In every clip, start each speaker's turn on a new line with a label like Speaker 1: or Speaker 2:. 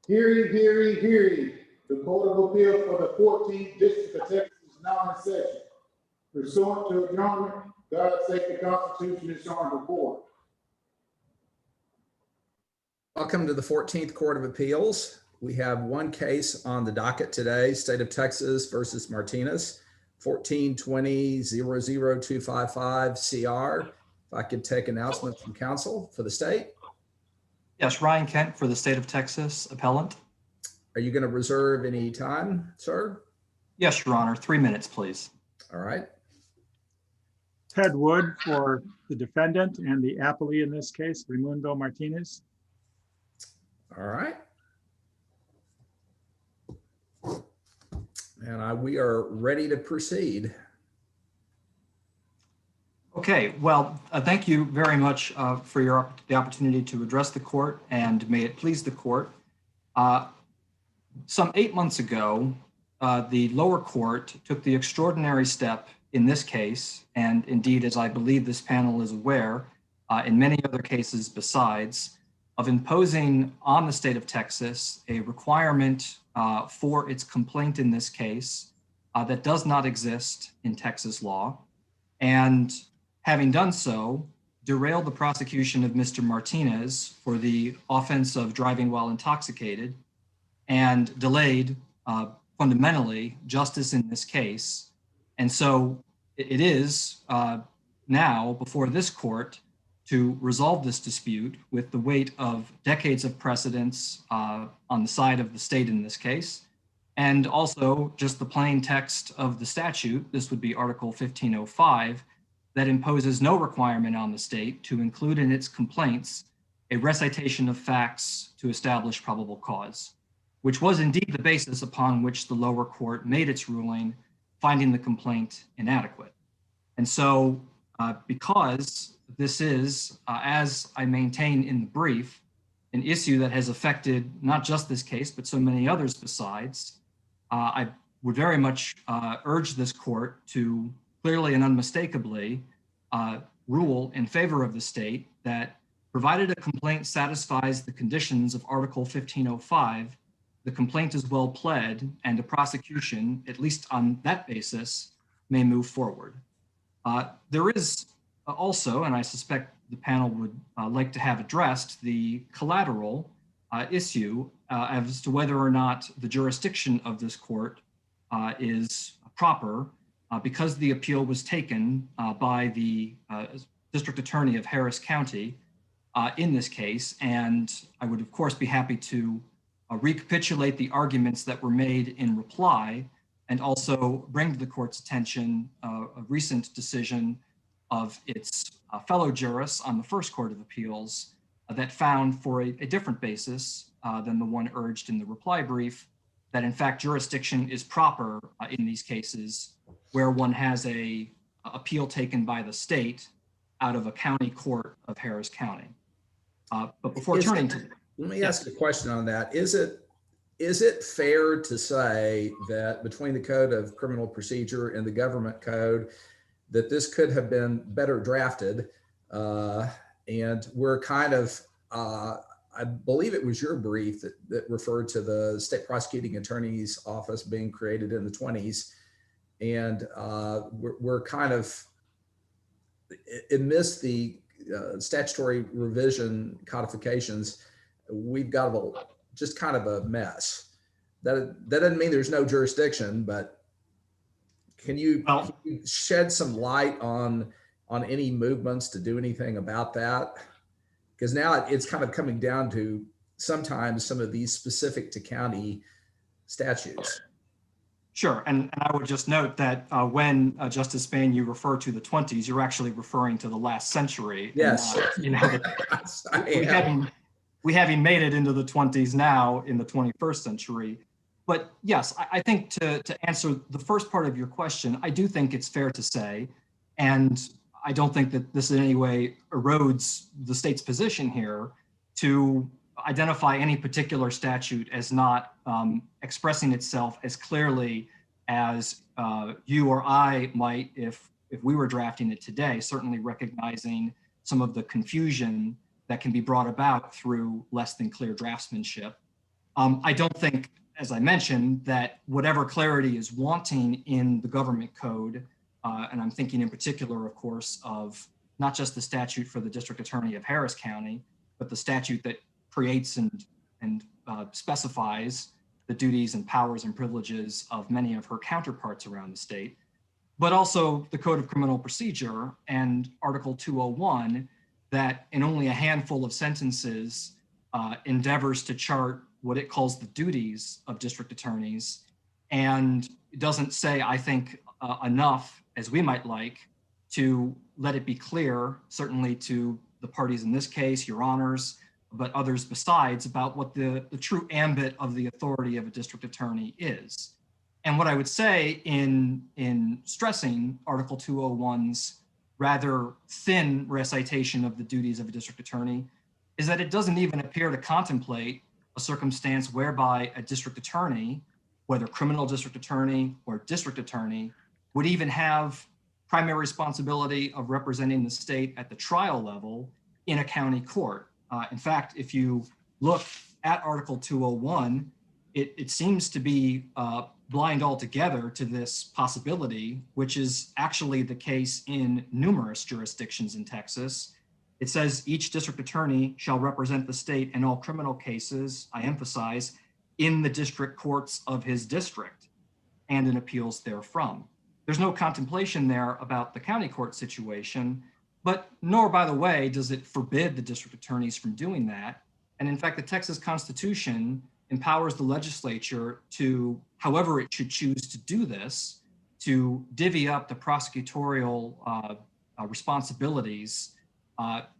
Speaker 1: Hear ye, hear ye, hear ye. The Court of Appeal for the 14th District of Texas is now in session. Pursuant to adjournment, God save the Constitution and Honorable Court.
Speaker 2: Welcome to the 14th Court of Appeals. We have one case on the docket today, State of Texas versus Martinez, 1420-00255 CR. If I could take announcements from counsel for the state.
Speaker 3: Yes, Ryan Kent for the State of Texas, appellant.
Speaker 2: Are you going to reserve any time, sir?
Speaker 3: Yes, Your Honor, 3 minutes, please.
Speaker 2: All right.
Speaker 4: Ted Wood for the defendant and the appellee in this case, Raimundo Martinez.
Speaker 2: All right. And we are ready to proceed.
Speaker 3: Okay, well, thank you very much for the opportunity to address the court, and may it please the court. Some 8 months ago, the lower court took the extraordinary step in this case, and indeed, as I believe this panel is aware, in many other cases besides, of imposing on the state of Texas a requirement for its complaint in this case that does not exist in Texas law, and having done so, derailed the prosecution of Mr. Martinez for the offense of driving while intoxicated, and delayed fundamentally justice in this case. And so it is now before this court to resolve this dispute with the weight of decades of precedents on the side of the state in this case, and also just the plain text of the statute. This would be Article 1505, that imposes no requirement on the state to include in its complaints a recitation of facts to establish probable cause, which was indeed the basis upon which the lower court made its ruling, finding the complaint inadequate. And so because this is, as I maintain in the brief, an issue that has affected not just this case, but so many others besides, I would very much urge this court to clearly and unmistakably rule in favor of the state that provided a complaint satisfies the conditions of Article 1505, the complaint is well pled and a prosecution, at least on that basis, may move forward. There is also, and I suspect the panel would like to have addressed, the collateral issue as to whether or not the jurisdiction of this court is proper because the appeal was taken by the district attorney of Harris County in this case. And I would, of course, be happy to recapitulate the arguments that were made in reply, and also bring to the court's attention a recent decision of its fellow jurists on the first Court of Appeals that found, for a different basis than the one urged in the reply brief, that in fact jurisdiction is proper in these cases where one has a appeal taken by the state out of a county court of Harris County. But before turning to—
Speaker 2: Let me ask a question on that. Is it fair to say that between the Code of Criminal Procedure and the government code, that this could have been better drafted? And we're kind of, I believe it was your brief that referred to the state prosecuting attorney's office being created in the 20s. And we're kind of, amidst the statutory revision codifications, we've got just kind of a mess. That doesn't mean there's no jurisdiction, but can you shed some light on any movements to do anything about that? Because now it's kind of coming down to sometimes some of these specific to county statutes.
Speaker 3: Sure, and I would just note that when Justice Spain, you refer to the 20s, you're actually referring to the last century.
Speaker 2: Yes.
Speaker 3: We haven't made it into the 20s now in the 21st century. But yes, I think to answer the first part of your question, I do think it's fair to say, and I don't think that this in any way erodes the state's position here, to identify any particular statute as not expressing itself as clearly as you or I might if we were drafting it today, certainly recognizing some of the confusion that can be brought about through less than clear draftsmanship. I don't think, as I mentioned, that whatever clarity is wanting in the government code, and I'm thinking in particular, of course, of not just the statute for the district attorney of Harris County, but the statute that creates and specifies the duties and powers and privileges of many of her counterparts around the state, but also the Code of Criminal Procedure and Article 201 that in only a handful of sentences endeavors to chart what it calls the duties of district attorneys. And it doesn't say, I think, enough, as we might like, to let it be clear, certainly to the parties in this case, your honors, but others besides, about what the true ambit of the authority of a district attorney is. And what I would say in stressing Article 201's rather thin recitation of the duties of a district attorney is that it doesn't even appear to contemplate a circumstance whereby a district attorney, whether criminal district attorney or district attorney, would even have primary responsibility of representing the state at the trial level in a county court. In fact, if you look at Article 201, it seems to be blind altogether to this possibility, which is actually the case in numerous jurisdictions in Texas. It says each district attorney shall represent the state in all criminal cases, I emphasize, in the district courts of his district and in appeals therefrom. There's no contemplation there about the county court situation, but nor, by the way, does it forbid the district attorneys from doing that. And in fact, the Texas Constitution empowers the legislature to, however it should choose to do this, to divvy up the prosecutorial responsibilities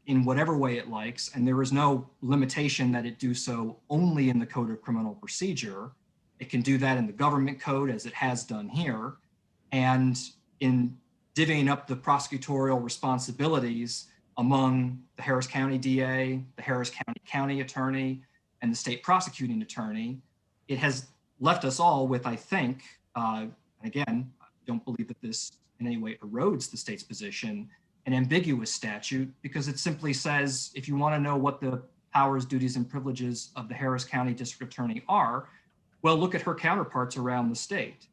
Speaker 3: in whatever way it likes. And there is no limitation that it do so only in the Code of Criminal Procedure. It can do that in the government code, as it has done here. And in divvying up the prosecutorial responsibilities among the Harris County DA, the Harris County attorney, and the state prosecuting attorney, it has left us all with, I think, again, I don't believe that this in any way erodes the state's position, an ambiguous statute, because it simply says, if you want to know what the powers, duties, and privileges of the Harris County District Attorney are, well, look at her counterparts around the state.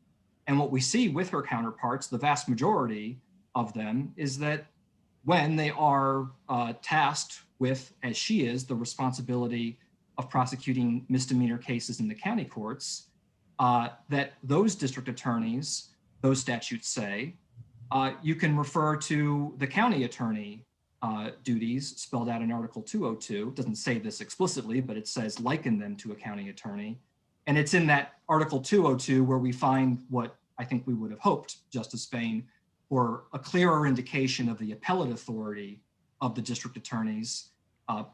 Speaker 3: And what we see with her counterparts, the vast majority of them, is that when they are tasked with, as she is, the responsibility of prosecuting misdemeanor cases in the county courts, that those district attorneys, those statutes say, you can refer to the county attorney duties spelled out in Article 202. It doesn't say this explicitly, but it says liken them to a county attorney. And it's in that Article 202 where we find what I think we would have hoped, Justice Spain, for a clearer indication of the appellate authority of the district attorneys.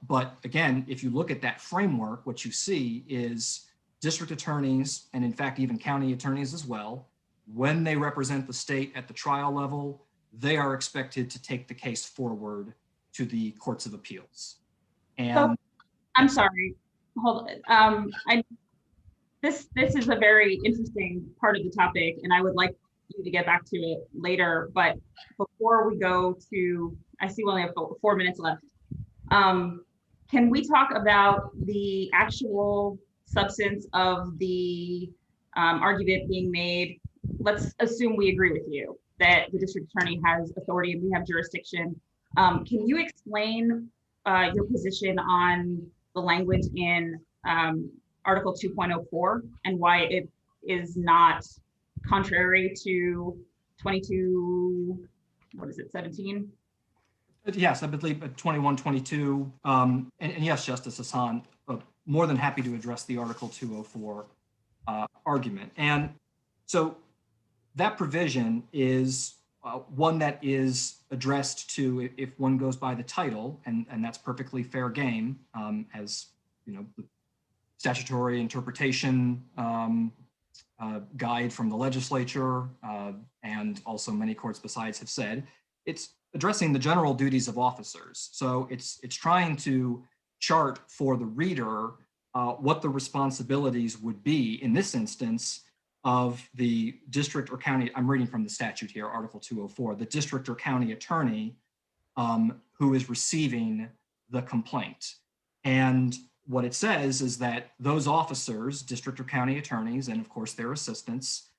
Speaker 3: But again, if you look at that framework, what you see is district attorneys, and in fact, even county attorneys as well, when they represent the state at the trial level, they are expected to take the case forward to the courts of appeals. And
Speaker 5: so, I'm sorry, hold on. This is a very interesting part of the topic, and I would like you to get back to it later. But before we go to, I see we only have 4 minutes left. Can we talk about the actual substance of the argument being made? Let's assume we agree with you that the district attorney has authority and we have jurisdiction. Can you explain your position on the language in Article 2.04 and why it is not contrary to 22, what is it, 17?
Speaker 3: Yes, I believe 2122. And yes, Justice Hassan, more than happy to address the Article 204 argument. And so that provision is one that is addressed to, if one goes by the title, and that's perfectly fair game, as you know, the statutory interpretation guide from the legislature, and also many courts besides have said, it's addressing the general duties of officers. So it's trying to chart for the reader what the responsibilities would be in this instance of the district or county, I'm reading from the statute here, Article 204, the district or county attorney who is receiving the complaint. And what it says is that those officers, district or county attorneys, and of course their assistants,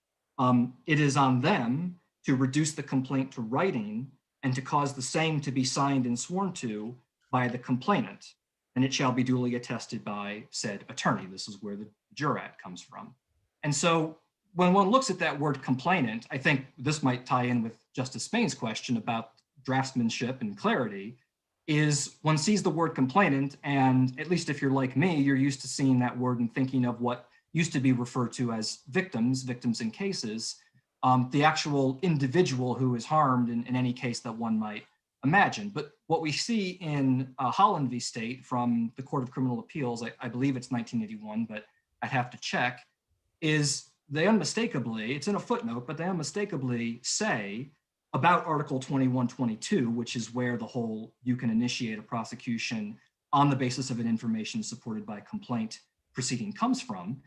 Speaker 3: it is on them to reduce the complaint to writing and to cause the same to be signed and sworn to by the complainant. And it shall be duly attested by said attorney. This is where the jurat comes from. And so when one looks at that word complainant, I think this might tie in with Justice Spain's question about draftsmanship and clarity, is one sees the word complainant, and at least if you're like me, you're used to seeing that word and thinking of what used to be referred to as victims in cases, the actual individual who is harmed in any case that one might imagine. But what we see in Holland v. State from the Court of Criminal Appeals, I believe it's 1981, but I'd have to check, is they unmistakably, it's in a footnote, but they unmistakably say about Article 2122, which is where the whole you can initiate a prosecution on the basis of an information supported by complaint proceeding comes from.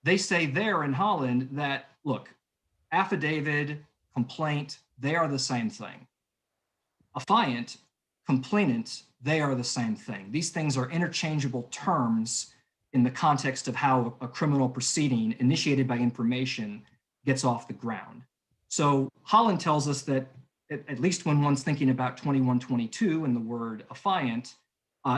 Speaker 3: They say there in Holland that, look, affidavit, complaint, they are the same thing. Affiant, complainant, they are the same thing. These things are interchangeable terms in the context of how a criminal proceeding initiated by information gets off the ground. So Holland tells us that at least when one's thinking about 2122 and the word affiant,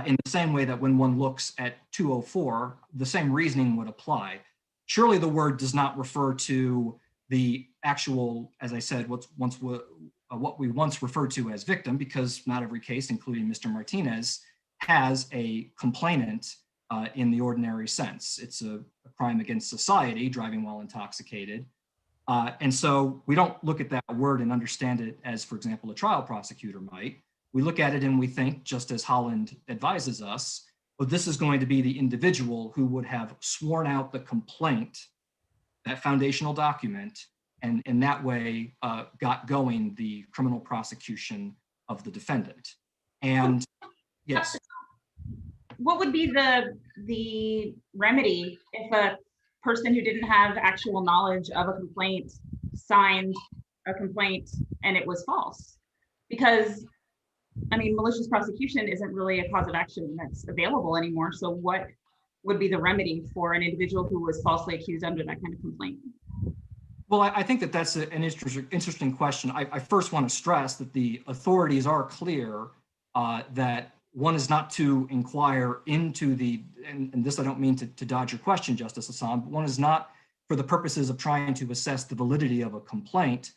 Speaker 3: in the same way that when one looks at 204, the same reasoning would apply. Surely the word does not refer to the actual, as I said, what we once referred to as victim, because not every case, including Mr. Martinez, has a complainant in the ordinary sense. It's a crime against society, driving while intoxicated. And so we don't look at that word and understand it as, for example, a trial prosecutor might. We look at it and we think, just as Holland advises us, well, this is going to be the individual who would have sworn out the complaint, that foundational document, and in that way got going the criminal prosecution of the defendant. And yes.
Speaker 5: What would be the remedy if a person who didn't have actual knowledge of a complaint signed a complaint and it was false? Because, I mean, malicious prosecution isn't really a cause of action that's available anymore. So what would be the remedy for an individual who was falsely accused under that kind of complaint?
Speaker 3: Well, I think that that's an interesting question. I first want to stress that the authorities are clear that one is not to inquire into the, and this I don't mean to dodge your question, Justice Hassan, but one is not, for the purposes of trying to assess the validity of a complaint,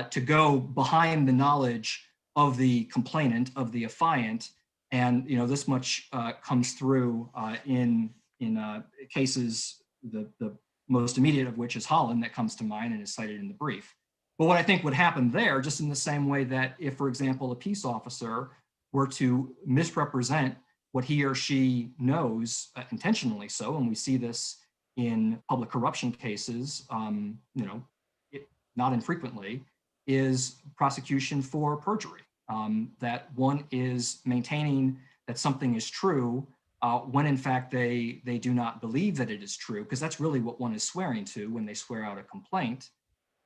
Speaker 3: to go behind the knowledge of the complainant, of the affiant. And this much comes through in cases, the most immediate of which is Holland, that comes to mind and is cited in the brief. But what I think would happen there, just in the same way that if, for example, a peace officer were to misrepresent what he or she knows, intentionally so, and we see this in public corruption cases, not infrequently, is prosecution for perjury. That one is maintaining that something is true when in fact they do not believe that it is true, because that's really what one is swearing to when they swear out a complaint.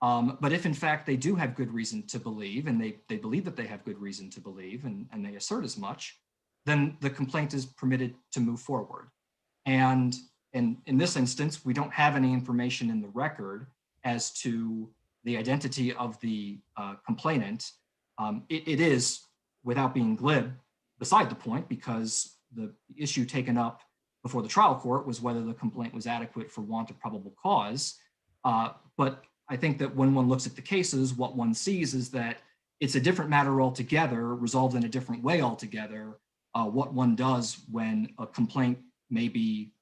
Speaker 3: But if in fact they do have good reason to believe, and they believe that they have good reason to believe, and they assert as much, then the complaint is permitted to move forward. And in this instance, we don't have any information in the record as to the identity of the complainant. It is, without being glib, beside the point, because the issue taken up before the trial court was whether the complaint was adequate for want of probable cause. But I think that when one looks at the cases, what one sees is that it's a different matter altogether, resolved in a different way altogether, what one does when a complaint may be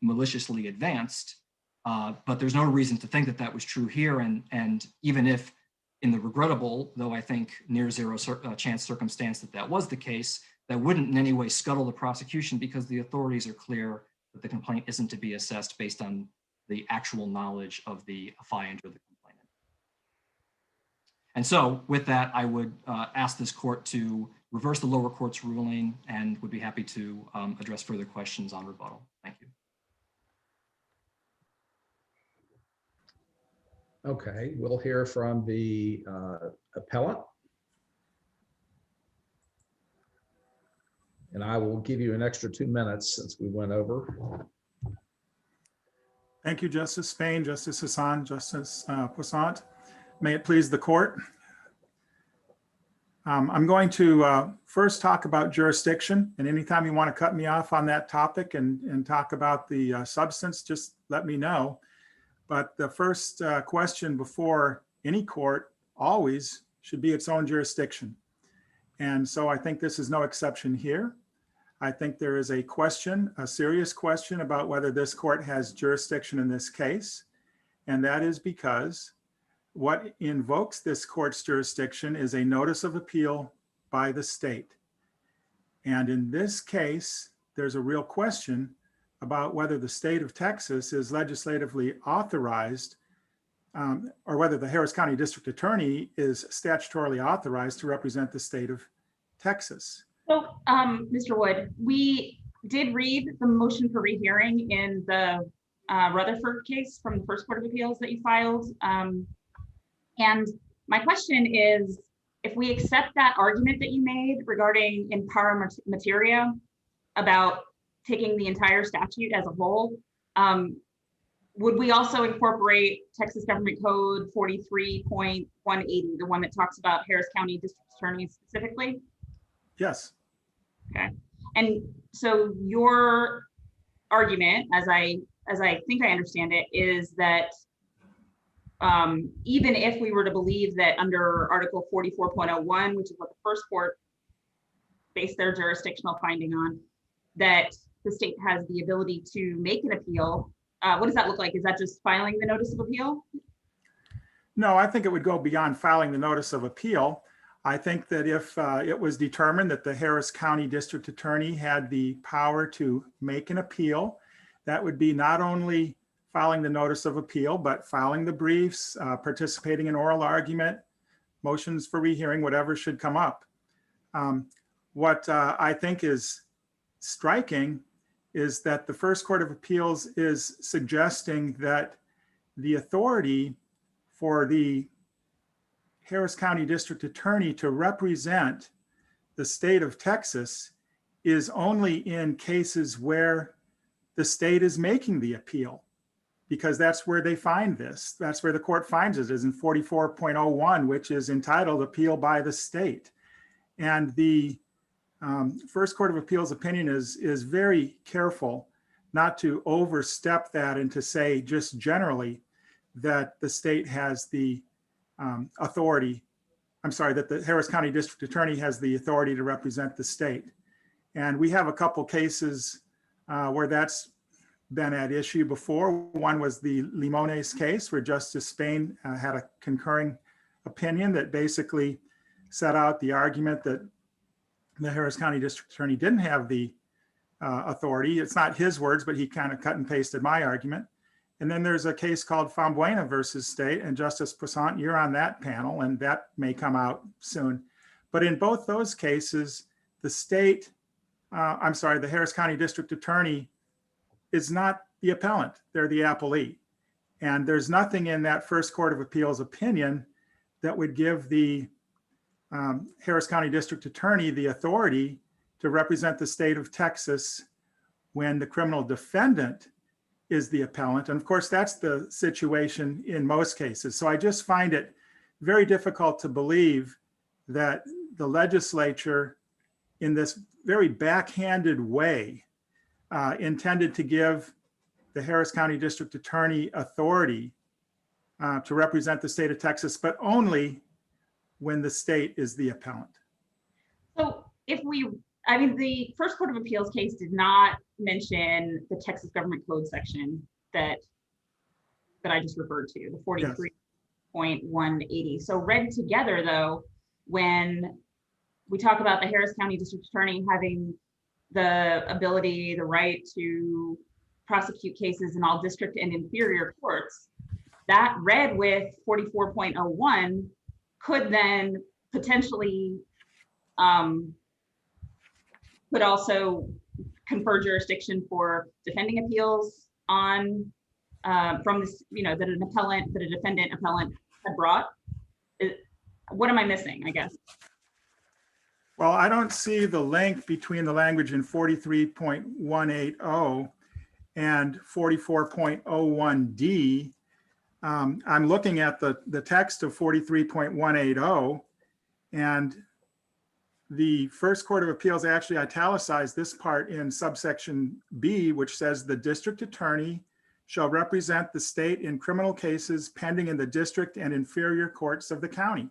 Speaker 3: maliciously advanced. But there's no reason to think that that was true here. And even if in the regrettable, though I think near zero chance circumstance that was the case, that wouldn't in any way scuttle the prosecution, because the authorities are clear that the complaint isn't to be assessed based on the actual knowledge of the affiant or the complainant. And so with that, I would ask this court to reverse the lower court's ruling, and would be happy to address further questions on rebuttal. Thank you.
Speaker 2: Okay, we'll hear from the appellant. And I will give you an extra 2 minutes since we went over.
Speaker 4: Thank you, Justice Spain, Justice Hassan, Justice Poissant. May it please the court. I'm going to first talk about jurisdiction, and anytime you want to cut me off on that topic and talk about the substance, just let me know. But the first question before any court always should be its own jurisdiction. And so I think this is no exception here. I think there is a question, a serious question about whether this court has jurisdiction in this case. And that is because what invokes this court's jurisdiction is a notice of appeal by the state. And in this case, there's a real question about whether the state of Texas is legislatively authorized or whether the Harris County District Attorney is statutorily authorized to represent the state of Texas.
Speaker 5: So, Mr. Wood, we did read the motion for rehearing in the Rutherford case from the First Court of Appeals that you filed. And my question is, if we accept that argument that you made regarding in para materia about taking the entire statute as a whole, would we also incorporate Texas Government Code 43.180, the one that talks about Harris County District Attorneys specifically?
Speaker 4: Yes.
Speaker 5: Okay. And so your argument, as I think I understand it, is that even if we were to believe that under Article 44.01, which is what the first court based their jurisdictional finding on, that the state has the ability to make an appeal, what does that look like? Is that just filing the notice of appeal?
Speaker 4: No, I think it would go beyond filing the notice of appeal. I think that if it was determined that the Harris County District Attorney had the power to make an appeal, that would be not only filing the notice of appeal, but filing the briefs, participating in oral argument, motions for rehearing, whatever should come up. What I think is striking is that the First Court of Appeals is suggesting that the authority for the Harris County District Attorney to represent the state of Texas is only in cases where the state is making the appeal, because that's where they find this. That's where the court finds it, is in 44.01, which is entitled Appeal by the State. And the First Court of Appeals opinion is very careful not to overstep that and to say just generally that the state has the authority, I'm sorry, that the Harris County District Attorney has the authority to represent the state. And we have a couple cases where that's been at issue before. One was the Limones case, where Justice Spain had a concurring opinion that basically set out the argument that the Harris County District Attorney didn't have the authority. It's not his words, but he kind of cut and pasted my argument. And then there's a case called Fambuena versus State, and Justice Poissant, you're on that panel, and that may come out soon. But in both those cases, the state, the Harris County District Attorney is not the appellant, they're the appellee. And there's nothing in that First Court of Appeals opinion that would give the Harris County District Attorney the authority to represent the state of Texas when the criminal defendant is the appellant. And of course, that's the situation in most cases. So I just find it very difficult to believe that the legislature, in this very backhanded way, intended to give the Harris County District Attorney authority to represent the state of Texas, but only when the state is the appellant.
Speaker 5: So the First Court of Appeals case did not mention the Texas Government Code section that I just referred to, the 43.180. So read together, though, when we talk about the Harris County District Attorney having the ability, the right to prosecute cases in all district and inferior courts, that read with 44.01 could then potentially could also confer jurisdiction for defending appeals on from this, that a defendant appellant had brought. What am I missing, I guess?
Speaker 4: Well, I don't see the link between the language in 43.180 and 44.01D. I'm looking at the text of 43.180, and the First Court of Appeals actually italicized this part in subsection B, which says the district attorney shall represent the state in criminal cases pending in the district and inferior courts of the county.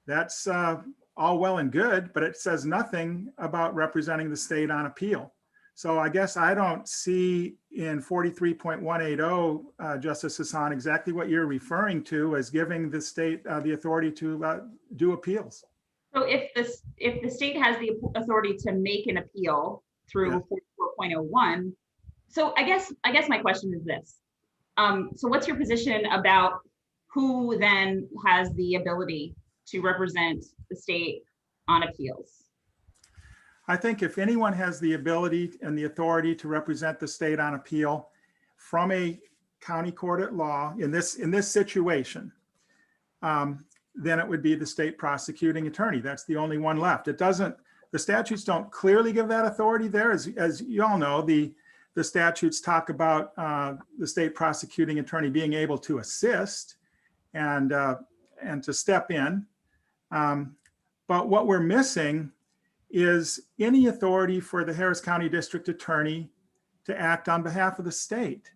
Speaker 4: That's all well and good, but it says nothing about representing the state on appeal. So I guess I don't see in 43.180, Justice Hassan, exactly what you're referring to as giving the state the authority to do appeals.
Speaker 5: So if the state has the authority to make an appeal through
Speaker 4: Yeah.
Speaker 5: 44.01, so I guess my question is this. So what's your position about who then has the ability to represent the state on appeals?
Speaker 4: I think if anyone has the ability and the authority to represent the state on appeal from a county court at law in this situation, then it would be the state prosecuting attorney. That's the only one left. The statutes don't clearly give that authority there. As you all know, the statutes talk about the state prosecuting attorney being able to assist and to step in. But what we're missing is any authority for the Harris County District Attorney to act on behalf of the state.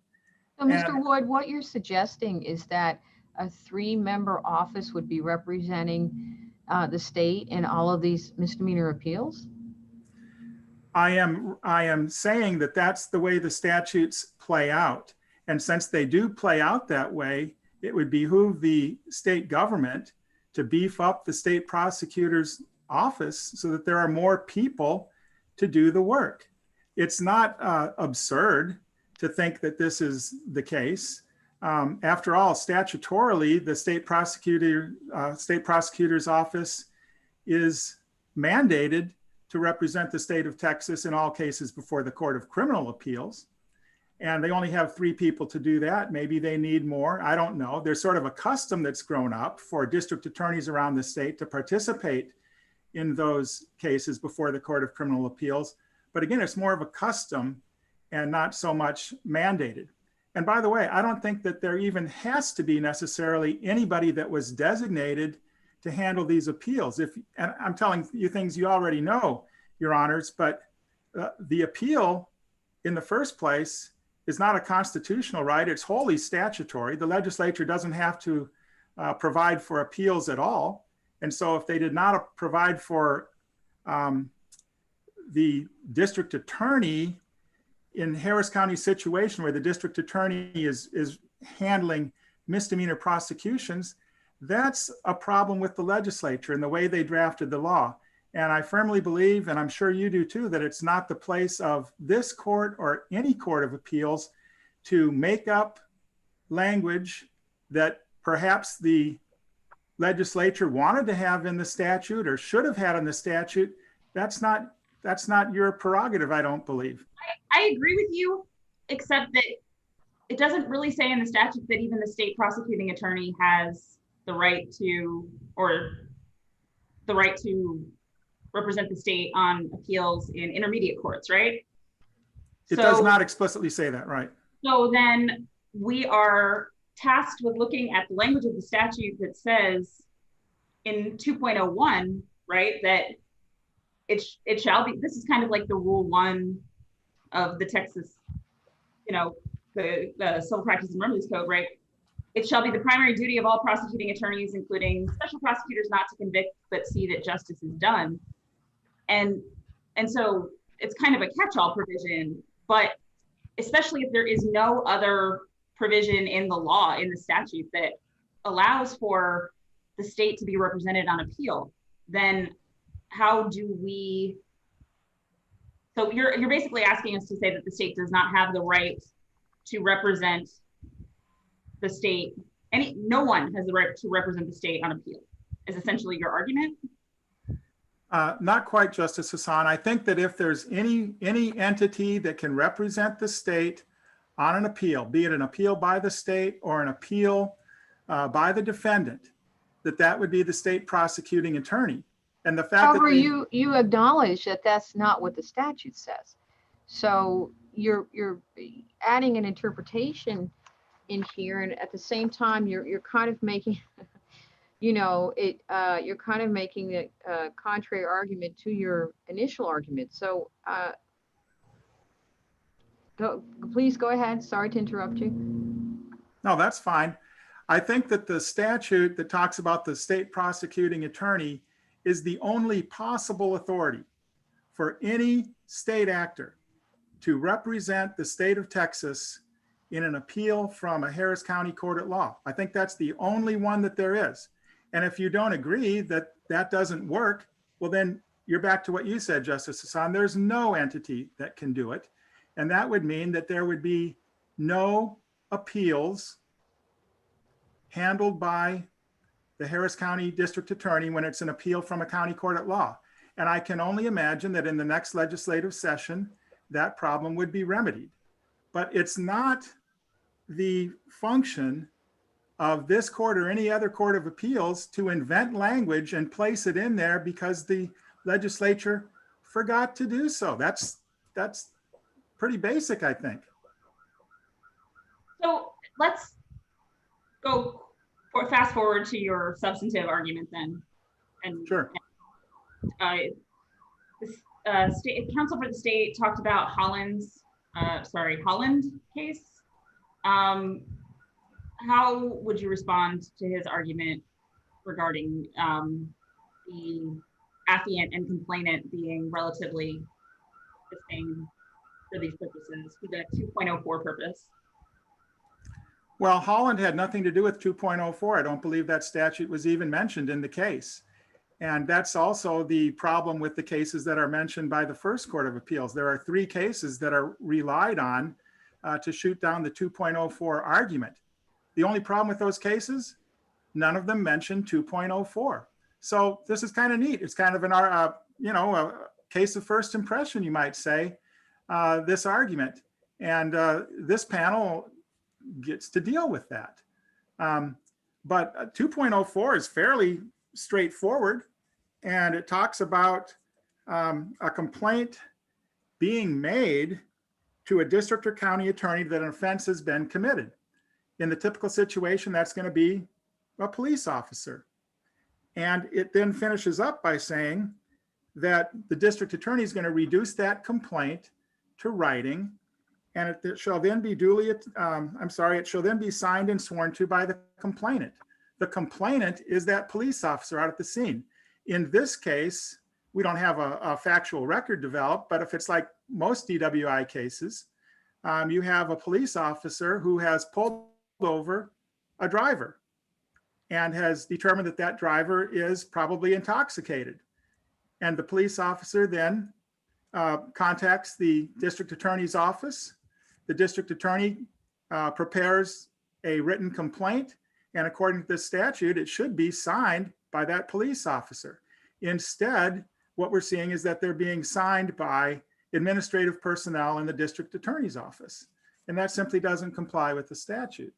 Speaker 6: So, Mr. Wood, what you're suggesting is that a 3-member office would be representing the state in all of these misdemeanor appeals?
Speaker 4: I am saying that that's the way the statutes play out. And since they do play out that way, it would behoove the state government to beef up the state prosecutor's office so that there are more people to do the work. It's not absurd to think that this is the case. After all, statutorily, the state prosecutor's office is mandated to represent the state of Texas in all cases before the Court of Criminal Appeals. And they only have 3 people to do that. Maybe they need more. I don't know. There's sort of a custom that's grown up for district attorneys around the state to participate in those cases before the Court of Criminal Appeals. But again, it's more of a custom and not so much mandated. And by the way, I don't think that there even has to be necessarily anybody that was designated to handle these appeals. And I'm telling you things you already know, Your Honors, but the appeal in the first place is not a constitutional right. It's wholly statutory. The legislature doesn't have to provide for appeals at all. And so if they did not provide for the district attorney in Harris County situation where the district attorney is handling misdemeanor prosecutions, that's a problem with the legislature and the way they drafted the law. And I firmly believe, and I'm sure you do too, that it's not the place of this court or any court of appeals to make up language that perhaps the legislature wanted to have in the statute or should have had in the statute. That's not your prerogative, I don't believe.
Speaker 5: I agree with you, except that it doesn't really say in the statute that even the state prosecuting attorney has the right to represent the state on appeals in intermediate courts, right?
Speaker 4: It does not explicitly say that, right?
Speaker 5: So then we are tasked with looking at the language of the statute that says in 2.01, right, that it shall be, this is kind of like the rule 1 of the Texas, the Civil Practice and Remedies Code, right? It shall be the primary duty of all prosecuting attorneys, including special prosecutors, not to convict, but see that justice is done. And so it's kind of a catch-all provision, but especially if there is no other provision in the law, in the statute that allows for the state to be represented on appeal, then how do we, so you're basically asking us to say that the state does not have the right to represent the state, no one has the right to represent the state on appeal, is essentially your argument?
Speaker 4: Not quite, Justice Hassan. I think that if there's any entity that can represent the state on an appeal, be it an appeal by the state or an appeal by the defendant, that would be the state prosecuting attorney. And the fact that
Speaker 6: However,
Speaker 4: they,
Speaker 6: you acknowledge that that's not what the statute says. So you're adding an interpretation in here, and at the same time, you're kind of making, you're kind of making a contrary argument to your initial argument. So please go ahead. Sorry to interrupt you.
Speaker 4: no, that's fine. I think that the statute that talks about the state prosecuting attorney is the only possible authority for any state actor to represent the state of Texas in an appeal from a Harris County court at law. I think that's the only one that there is. And if you don't agree that that doesn't work, well, then you're back to what you said, Justice Hassan. There's no entity that can do it. And that would mean that there would be no appeals handled by the Harris County District Attorney when it's an appeal from a county court at law. And I can only imagine that in the next legislative session, that problem would be remedied. But it's not the function of this court or any other court of appeals to invent language and place it in there because the legislature forgot to do so. That's pretty basic, I think.
Speaker 5: So let's go fast forward to your substantive argument then. And
Speaker 4: Sure.
Speaker 5: State counsel for the state talked about Holland case. How would you respond to his argument regarding the affiant and complainant being relatively the same for these purposes, for the 2.04 purpose?
Speaker 4: Well, Holland had nothing to do with 2.04. I don't believe that statute was even mentioned in the case. And that's also the problem with the cases that are mentioned by the first Court of Appeals. There are 3 cases that are relied on to shoot down the 2.04 argument. The only problem with those cases, none of them mention 2.04. So this is kind of neat. It's kind of a case of first impression, you might say, this argument. And this panel gets to deal with that. But 2.04 is fairly straightforward. And it talks about a complaint being made to a district or county attorney that an offense has been committed. In the typical situation, that's going to be a police officer. And it then finishes up by saying that the district attorney is going to reduce that complaint to writing, and it shall then be it shall then be signed and sworn to by the complainant. The complainant is that police officer out at the scene. In this case, we don't have a factual record developed, but if it's like most DWI cases, you have a police officer who has pulled over a driver and has determined that that driver is probably intoxicated. And the police officer then contacts the district attorney's office. The district attorney prepares a written complaint, and according to the statute, it should be signed by that police officer. Instead, what we're seeing is that they're being signed by administrative personnel in the district attorney's office. And that simply doesn't comply with the statute.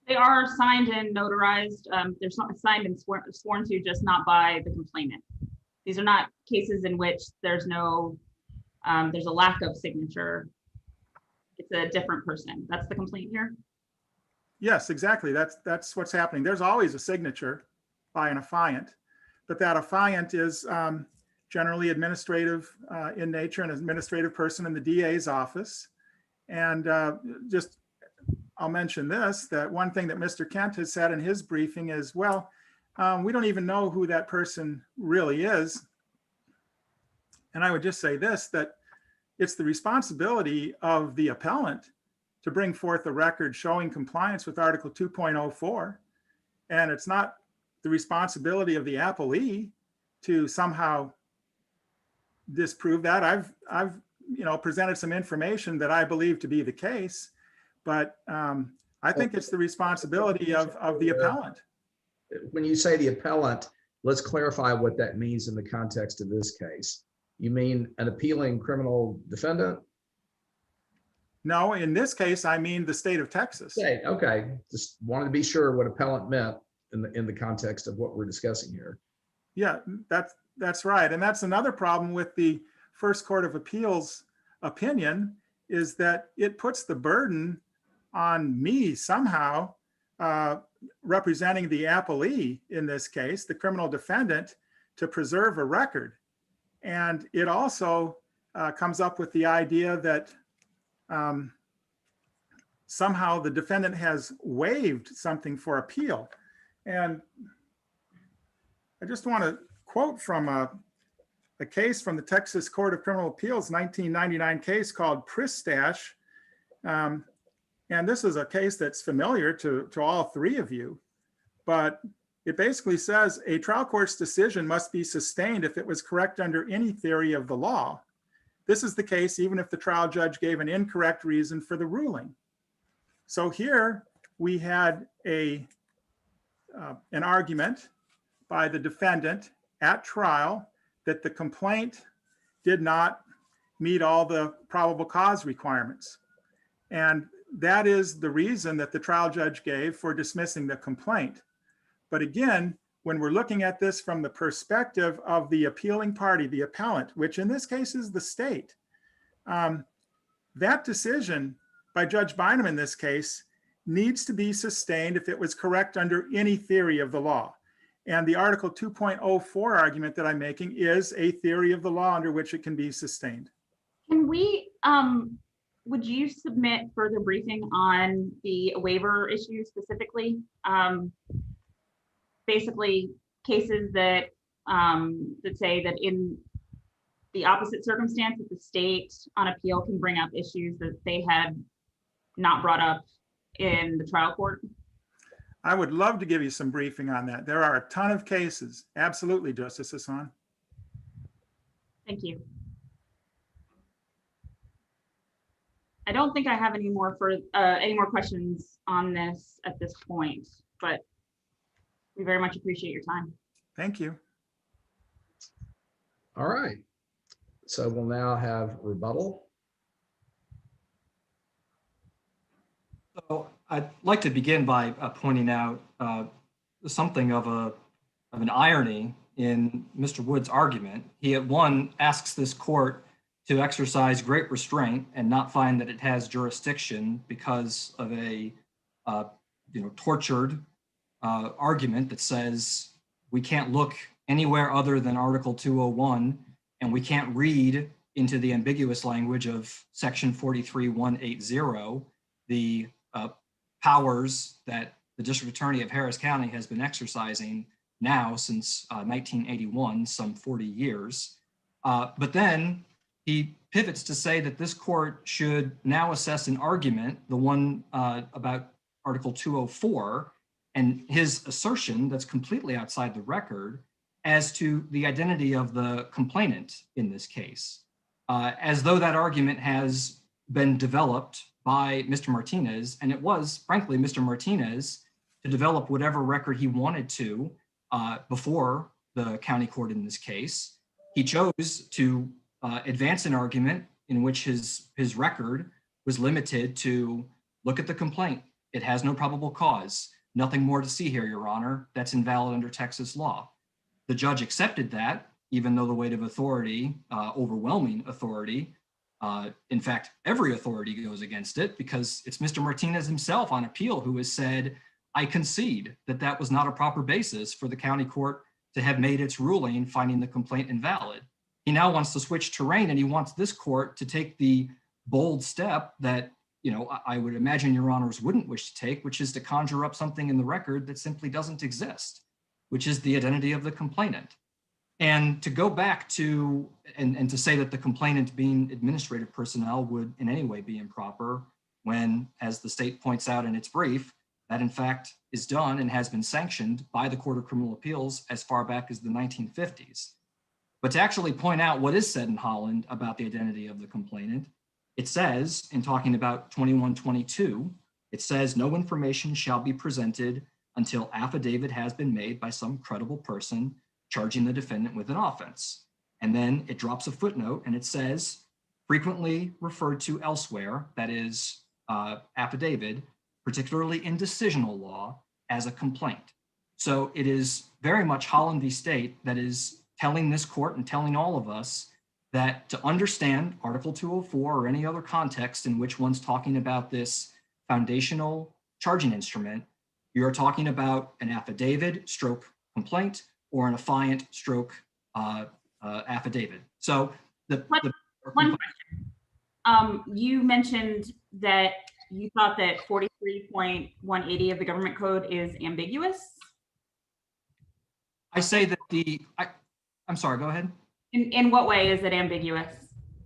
Speaker 5: They are signed and notarized. They're signed and sworn to, just not by the complainant. These are not cases in which there's a lack of signature. It's a different person. That's the complaint here.
Speaker 4: Yes, exactly. That's what's happening. There's always a signature by an affiant, but that affiant is generally administrative in nature, an administrative person in the DA's office. And I'll mention this, that one thing that Mr. Kent has said in his briefing is, well, we don't even know who that person really is. And I would just say this, that it's the responsibility of the appellant to bring forth a record showing compliance with Article 2.04. And it's not the responsibility of the appellee to somehow disprove that. I've presented some information that I believe to be the case, but I think it's the responsibility of the appellant.
Speaker 2: When you say the appellant, let's clarify what that means in the context of this case. You mean an appealing criminal defendant?
Speaker 4: No, in this case, I mean the state of Texas.
Speaker 2: Okay, just wanted to be sure what appellant meant. in the context of what we're discussing here.
Speaker 4: Yeah, that's right. And that's another problem with the First Court of Appeals opinion, is that it puts the burden on me somehow, representing the appellee in this case, the criminal defendant, to preserve a record. And it also comes up with the idea that somehow the defendant has waived something for appeal. And I just want to quote from a case from the Texas Court of Criminal Appeals, 1999 case called Pristash. And this is a case that's familiar to all three of you, but it basically says a trial court's decision must be sustained if it was correct under any theory of the law. This is the case even if the trial judge gave an incorrect reason for the ruling. So here we had an argument by the defendant at trial that the complaint did not meet all the probable cause requirements. And that is the reason that the trial judge gave for dismissing the complaint. But again, when we're looking at this from the perspective of the appealing party, the appellant, which in this case is the state, that decision by Judge Bynum in this case needs to be sustained if it was correct under any theory of the law. And the Article 2.04 argument that I'm making is a theory of the law under which it can be sustained.
Speaker 5: Can we, would you submit further briefing on the waiver issue specifically? Basically, cases that that say that in the opposite circumstance, that the state on appeal can bring up issues that they had not brought up in the trial court?
Speaker 4: I would love to give you some briefing on that. There are a ton of cases. Absolutely, Justice Hassan.
Speaker 5: Thank you. I don't think I have any more questions on this at this point, but we very much appreciate your time.
Speaker 4: Thank you.
Speaker 2: All right. So we'll now have rebuttal.
Speaker 3: So I'd like to begin by pointing out something of an irony in Mr. Wood's argument. He at one asks this court to exercise great restraint and not find that it has jurisdiction because of a tortured argument that says we can't look anywhere other than Article 201, and we can't read into the ambiguous language of Section 43180 the powers that the District Attorney of Harris County has been exercising now since 1981, some 40 years. But then he pivots to say that this court should now assess an argument, the one about Article 204, and his assertion that's completely outside the record as to the identity of the complainant in this case, as though that argument has been developed by Mr. Martinez, and it was, frankly, Mr. Martinez to develop whatever record he wanted to before the county court in this case. He chose to advance an argument in which his record was limited to look at the complaint. It has no probable cause. Nothing more to see here, Your Honor. That's invalid under Texas law. The judge accepted that, even though the weight of authority, overwhelming authority, in fact, every authority goes against it, because it's Mr. Martinez himself on appeal who has said, I concede that that was not a proper basis for the county court to have made its ruling finding the complaint invalid. He now wants to switch terrain, and he wants this court to take the bold step that, I would imagine Your Honors wouldn't wish to take, which is to conjure up something in the record that simply doesn't exist, which is the identity of the complainant. And to go back to, and to say that the complainant being administrative personnel would in any way be improper, when, as the state points out in its brief, that in fact is done and has been sanctioned by the Court of Criminal Appeals as far back as the 1950s. But to actually point out what is said in Holland about the identity of the complainant, it says, in talking about 2122, it says no information shall be presented until affidavit has been made by some credible person charging the defendant with an offense. And then it drops a footnote and it says, frequently referred to elsewhere, that is affidavit, particularly in decisional law, as a complaint. So it is very much Holland v. State that is telling this court and telling all of us that to understand Article 204 or any other context in which one's talking about this foundational charging instrument, you're talking about an affidavit stroke complaint or an affiant stroke affidavit. So
Speaker 5: One question. You mentioned that you thought that 43.180 of the government code is ambiguous.
Speaker 3: I say that I'm sorry, go ahead.
Speaker 5: In what way is it ambiguous?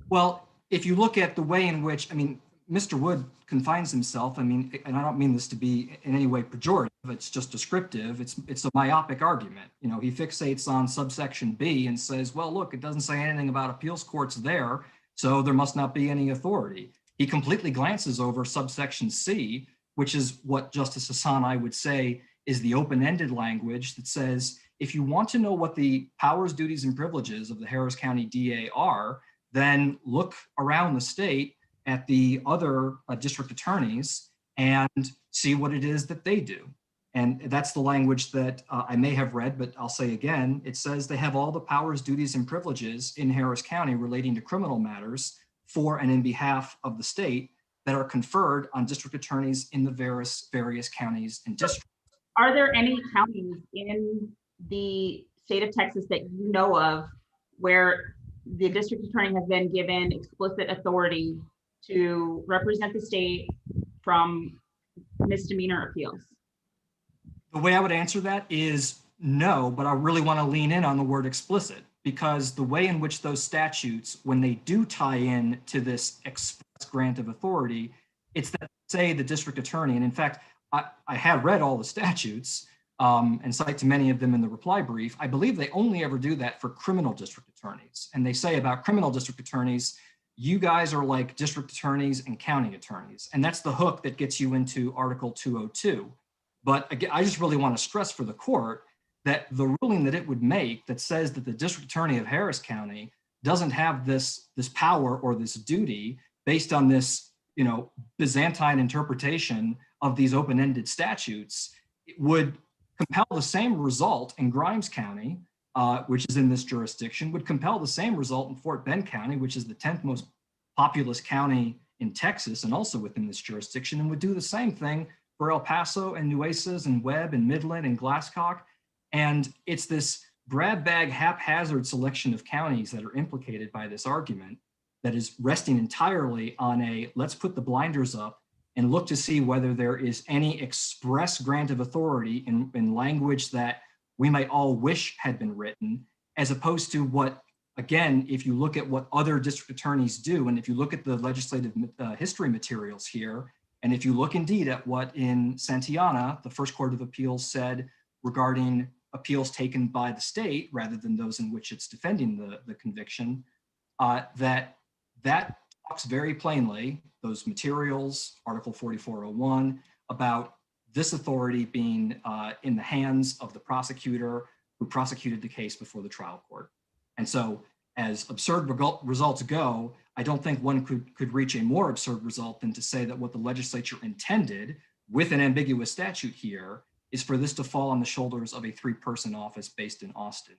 Speaker 3: Well, if you look at the way in which, Mr. Wood confines himself, and I don't mean this to be in any way pejorative, it's just descriptive. It's a myopic argument. He fixates on subsection B and says, well, look, it doesn't say anything about appeals courts there, so there must not be any authority. He completely glances over subsection C, which is what Justice Hassan, I would say, is the open-ended language that says, if you want to know what the powers, duties, and privileges of the Harris County DA are, then look around the state at the other district attorneys and see what it is that they do. And that's the language that I may have read, but I'll say again, it says they have all the powers, duties, and privileges in Harris County relating to criminal matters for and in behalf of the state that are conferred on district attorneys in the various counties and districts.
Speaker 5: Are there any counties in the state of Texas that you know of where the district attorney has been given explicit authority to represent the state from misdemeanor appeals?
Speaker 3: The way I would answer that is no, but I really want to lean in on the word explicit, because the way in which those statutes, when they do tie in to this express grant of authority, it's that, say, the district attorney, and in fact, I have read all the statutes and cite to many of them in the reply brief. I believe they only ever do that for criminal district attorneys. And they say about criminal district attorneys, you guys are like district attorneys and county attorneys. And that's the hook that gets you into Article 202. But again, I just really want to stress for the court that the ruling that it would make that says that the district attorney of Harris County doesn't have this power or this duty based on this, Byzantine interpretation of these open-ended statutes, it would compel the same result in Grimes County, which is in this jurisdiction, would compel the same result in Fort Bend County, which is the 10th most populous county in Texas and also within this jurisdiction, and would do the same thing for El Paso and Nueces and Webb and Midland and Glasscock. And it's this grab bag haphazard selection of counties that are implicated by this argument that is resting entirely on a let's put the blinders up and look to see whether there is any express grant of authority in language that we might all wish had been written, as opposed to what, again, if you look at what other district attorneys do, and if you look at the legislative history materials here, and if you look indeed at what in Santillana, the First Court of Appeals said regarding appeals taken by the state rather than those in which it's defending the conviction, that talks very plainly, those materials, Article 4401, about this authority being in the hands of the prosecutor who prosecuted the case before the trial court. And so as absurd results go, I don't think one could reach a more absurd result than to say that what the legislature intended with an ambiguous statute here is for this to fall on the shoulders of a 3-person office based in Austin.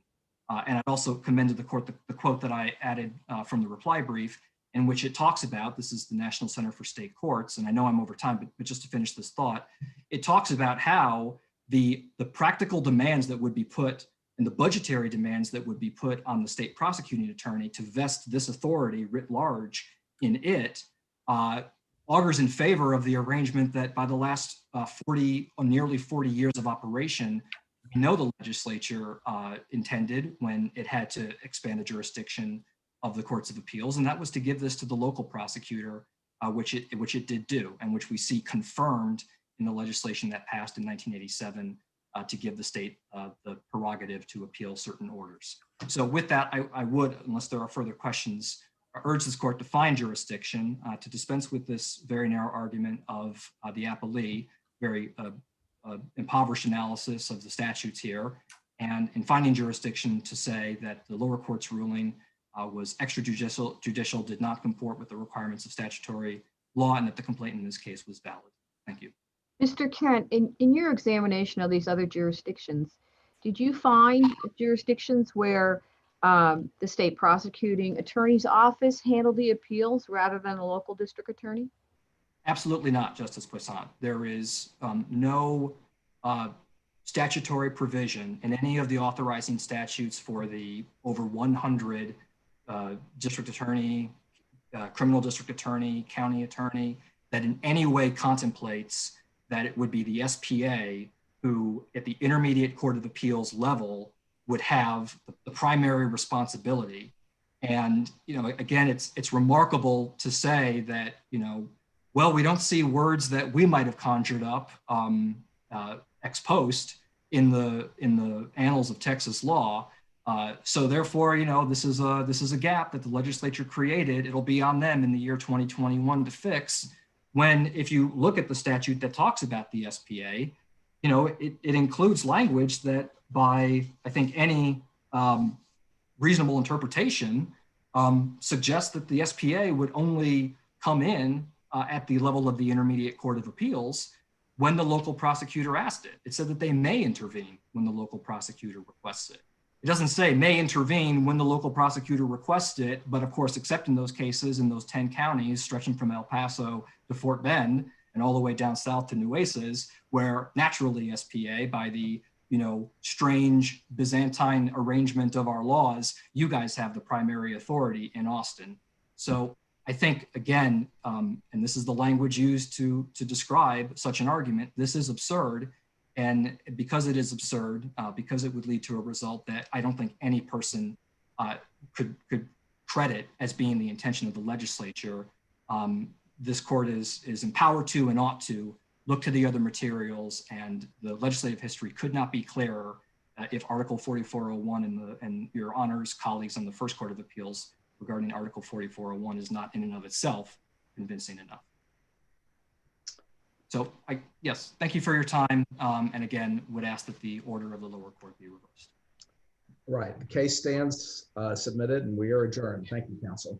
Speaker 3: And I also commended the court the quote that I added from the reply brief, in which it talks about, this is the National Center for State Courts, and I know I'm over time, but just to finish this thought, it talks about how the practical demands that would be put and the budgetary demands that would be put on the state prosecuting attorney to vest this authority writ large in it augurs in favor of the arrangement that by the last 40 or nearly 40 years of operation, we know the legislature intended when it had to expand the jurisdiction of the courts of appeals, and that was to give this to the local prosecutor, which it did do, and which we see confirmed in the legislation that passed in 1987 to give the state the prerogative to appeal certain orders. So with that, I would, unless there are further questions, urge this court to find jurisdiction to dispense with this very narrow argument of the appellee, very impoverished analysis of the statutes here, and in finding jurisdiction to say that the lower court's ruling was extrajudicial, did not comport with the requirements of statutory law, and that the complaint in this case was valid. Thank you.
Speaker 6: Mr. Kent, in your examination of these other jurisdictions, did you find jurisdictions where the state prosecuting attorney's office handled the appeals rather than a local district attorney?
Speaker 3: Absolutely not, Justice Poisson. There is no statutory provision in any of the authorizing statutes for the over 100 district attorney, criminal district attorney, county attorney, that in any way contemplates that it would be the SPA who, at the intermediate court of appeals level, would have the primary responsibility. And, you know, again, it's remarkable to say that, you know, well, we don't see words that we might have conjured up ex post in the annals of Texas law. So therefore, you know, this is a gap that the legislature created. It'll be on them in the year 2021 to fix. When, if you look at the statute that talks about the SPA, you know, it includes language that, by I think any reasonable interpretation, suggests that the SPA would only come in at the level of the intermediate court of appeals when the local prosecutor asked it. It said that they may intervene when the local prosecutor requests it. It doesn't say may intervene when the local prosecutor requests it, but of course, except in those cases in those 10 counties stretching from El Paso to Fort Bend and all the way down south to Nueces, where naturally SPA, by the, you know, strange Byzantine arrangement of our laws, you guys have the primary authority in Austin. So I think, again, and this is the language used to describe such an argument, this is absurd. And because it is absurd, because it would lead to a result that I don't think any person could credit as being the intention of the legislature, this court is empowered to and ought to look to the other materials, and the legislative history could not be clearer if Article 4401 and your honors colleagues on the First Court of Appeals regarding Article 4401 is not in and of itself convincing enough. So yes, thank you for your time. And again, would ask that the order of the lower court be reversed.
Speaker 2: Right. The case stands submitted and we are adjourned. Thank you, counsel.